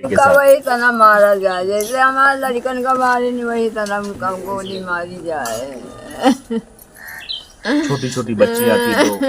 का वही तना मारा जाए, जैसे हमारे लड़कन का मारे नहीं वही तना गोली मारी जाए। छोटी छोटी बच्ची आती तो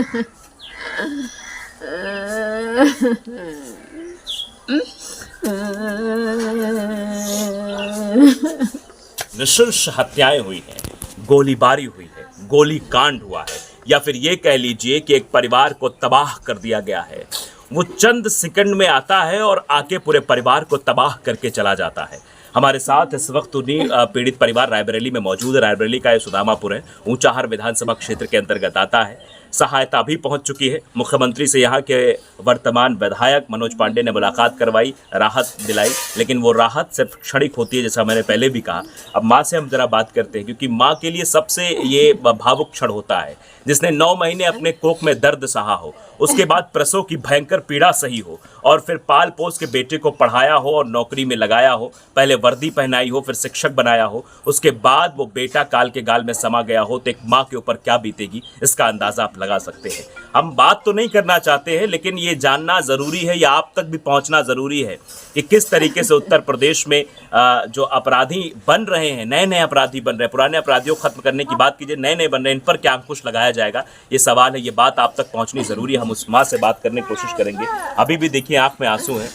नृशंस हत्याएं हुई हैं, गोलीबारी हुई है, गोली कांड हुआ है, या फिर ये कह लीजिए कि एक परिवार को तबाह कर दिया गया है। वो चंद सेकंड में आता है और आके पूरे परिवार को तबाह करके चला जाता है। हमारे साथ इस वक्त उन्हीं पीड़ित परिवार रायबरेली में मौजूद है। रायबरेली का ये सुदामापुर है, ऊंचाहार विधानसभा क्षेत्र के अंतर्गत आता है। सहायता भी पहुंच चुकी है। मुख्यमंत्री से यहाँ के वर्तमान विधायक मनोज पांडे ने मुलाकात करवाई, राहत दिलाई, लेकिन वो राहत सिर्फ क्षणिक होती है, जैसा मैंने पहले भी कहा। अब माँ से हम जरा बात करते हैं, क्योंकि माँ के लिए सबसे ये भावुक क्षण होता है, जिसने 9 महीने अपने कोख में दर्द सहा हो, उसके बाद प्रसव की भयंकर पीड़ा सही हो, और फिर पाल पोस के बेटे को पढ़ाया हो और नौकरी में लगाया हो, पहले वर्दी पहनाई हो, फिर शिक्षक बनाया हो, उसके बाद वो बेटा काल के गाल में समा गया हो, तो एक माँ के ऊपर क्या बीतेगी, इसका अंदाजा आप लगा सकते हैं। हम बात तो नहीं करना चाहते हैं, लेकिन ये जानना जरूरी है, या आप तक भी पहुंचना जरूरी है कि किस तरीके से उत्तर प्रदेश में जो अपराधी बन रहे हैं, नए नए अपराधी बन रहे हैं, पुराने अपराधियों को खत्म करने की बात कीजिए, नए नए बन रहे हैं, इन पर क्या अंकुश लगाया जाएगा, ये सवाल है। ये बात आप तक पहुंचनी जरूरी है। हम उस माँ से बात करने की कोशिश करेंगे। अभी भी देखिए आंख में आंसू हैं,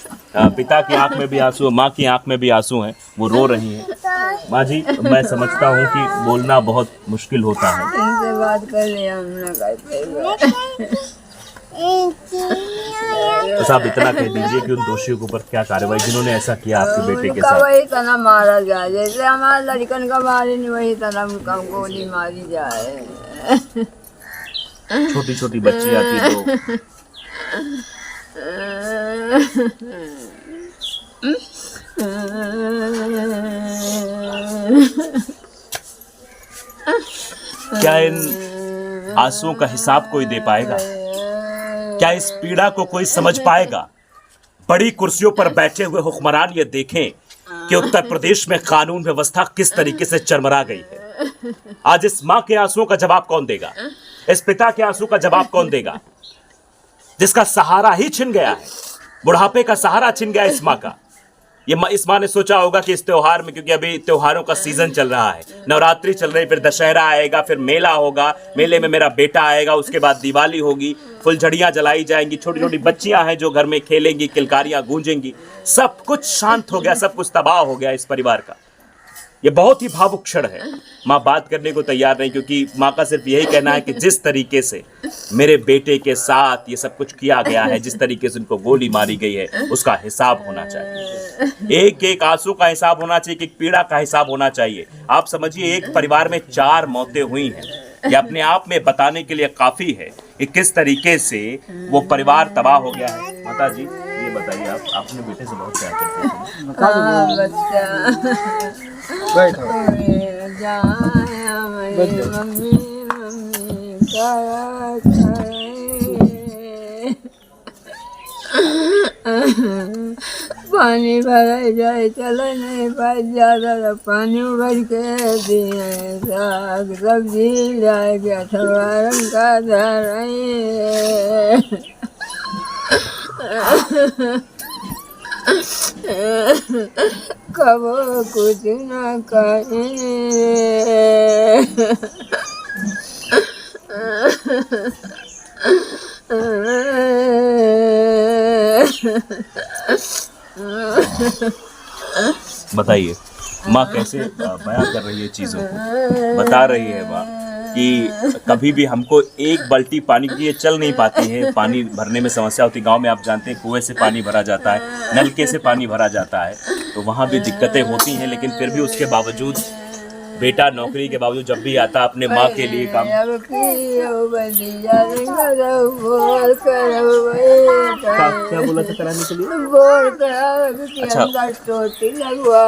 पिता की आंख में भी आंसू है, माँ की आंख में भी आंसू हैं, वो रो रही हैं। माँ जी, मैं समझता हूँ कि बोलना बहुत मुश्किल होता है। इनसे बात कर लिया हमने बस आप इतना कह दीजिए कि उन दोषियों के ऊपर क्या कार्रवाई, जिन्होंने ऐसा किया आपके बेटे के साथ। वही तना मारा जाए, जैसे हमारे लड़कन का मारे नहीं वही तना गोली मारी जाए। छोटी छोटी बच्ची आती तो क्या इन आंसुओं का हिसाब कोई दे पाएगा? क्या इस पीड़ा को कोई समझ पाएगा? बड़ी कुर्सियों पर बैठे हुए हुक्मरान ये देखें कि उत्तर प्रदेश में कानून व्यवस्था किस तरीके से चरमरा गई है। आज इस मां के आंसुओं का जवाब कौन देगा? इस पिता के आंसू का जवाब कौन देगा, जिसका सहारा ही छिन गया है, बुढ़ापे का सहारा छिन गया इस मां का। इस मां ने सोचा होगा कि इस त्योहार में, क्योंकि अभी त्योहारों का सीजन चल रहा है, नवरात्रि चल रही, फिर दशहरा आएगा, फिर मेला होगा, मेले में मेरा बेटा आएगा, उसके बाद दिवाली होगी, फुलझड़ियां जलाई जाएंगी, छोटी छोटी बच्चियां हैं जो घर में खेलेंगी, किलकारियां गूंजेंगी। सब कुछ शांत हो गया, सब कुछ तबाह हो गया इस परिवार का। ये बहुत ही भावुक क्षण है। माँ बात करने को तैयार नहीं, क्योंकि माँ का सिर्फ यही कहना है कि जिस तरीके से मेरे बेटे के साथ ये सब कुछ किया गया है, जिस तरीके से उनको गोली मारी गई है, उसका हिसाब होना चाहिए। एक एक आंसू का हिसाब होना चाहिए, एक पीड़ा का हिसाब होना चाहिए। आप समझिए, एक परिवार में 4 मौतें हुई हैं। ये अपने आप में बताने के लिए काफी है कि किस तरीके से वो परिवार तबाह हो गया है। माता जी, ये बताइए, आप अपने बेटे से बहुत प्यार करते हैं। पानी भरा जाए, चल नहीं पाए, ज्यादा पानी भर के दिए, साग सब्जी जाए, अठवारम का धराए, कबो कुछ न कहे। बताइए माँ कैसे बयां कर रही है चीजों को, बता रही है माँ कि कभी भी हमको एक बाल्टी पानी की, ये चल नहीं पाती है, पानी भरने में समस्या होती है। गांव में आप जानते हैं कुएं से पानी भरा जाता है, नलके से पानी भरा जाता है, तो वहाँ भी दिक्कतें होती हैं, लेकिन फिर भी उसके बावजूद बेटा नौकरी के बावजूद जब भी आता अपने माँ के लिए काम। क्या बोला था कराने के लिए? बोल करा अच्छा, टोटी लगवा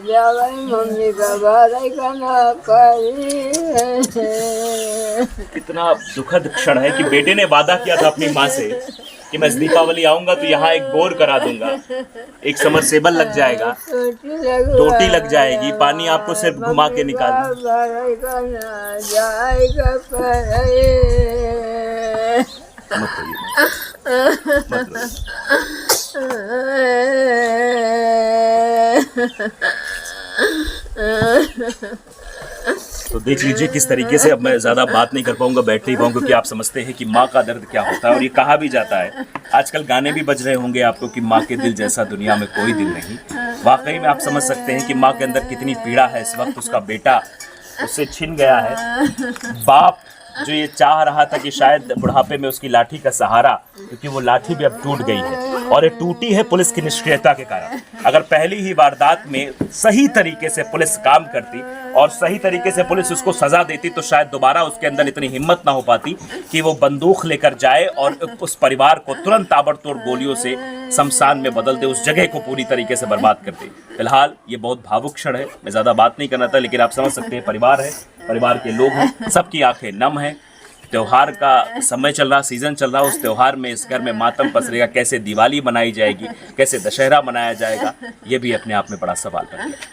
जावा, मम्मी बाबा खाना करी। कितना दुखद क्षण है कि बेटे ने वादा किया था अपनी माँ से कि मैं दीपावली आऊंगा तो यहाँ एक बोर करा दूंगा, एक समरसेबल लग जाएगा, टोटी लग जाएगी, पानी आपको सिर्फ घुमा के निकालना। तो देख लीजिए किस तरीके से, अब मैं ज़्यादा बात नहीं कर पाऊंगा, बैठ नहीं पाऊंगा, क्योंकि आप समझते हैं कि माँ का दर्द क्या होता है। और ये कहा भी जाता है, आजकल गाने भी बज रहे होंगे आपको कि माँ के दिल जैसा दुनिया में कोई दिल नहीं। वाकई में आप समझ सकते हैं कि माँ के अंदर कितनी पीड़ा है। इस वक्त उसका बेटा उससे छिन गया है। बाप जो ये चाह रहा था कि शायद बुढ़ापे में उसकी लाठी का सहारा, क्योंकि वो लाठी भी अब टूट गई है, और ये टूटी है पुलिस की निष्क्रियता के कारण। अगर पहली ही वारदात में सही तरीके से पुलिस काम करती और सही तरीके से पुलिस उसको सजा देती, तो शायद दोबारा उसके अंदर इतनी हिम्मत ना हो पाती कि वो बंदूक लेकर जाए और उस परिवार को तुरंत ताबड़तोड़ गोलियों से शमशान में बदल दे, उस जगह को पूरी तरीके से बर्बाद कर दे। फिलहाल ये बहुत भावुक क्षण है, मैं ज़्यादा बात नहीं करना था, लेकिन आप समझ सकते हैं परिवार है, परिवार के लोग हैं, सबकी आंखें नम हैं। त्योहार का समय चल रहा, सीजन चल रहा, उस त्योहार में इस घर में मातम पसरेगा। कैसे दिवाली मनाई जाएगी, कैसे दशहरा मनाया जाएगा, ये भी अपने आप में बड़ा सवाल बन गया।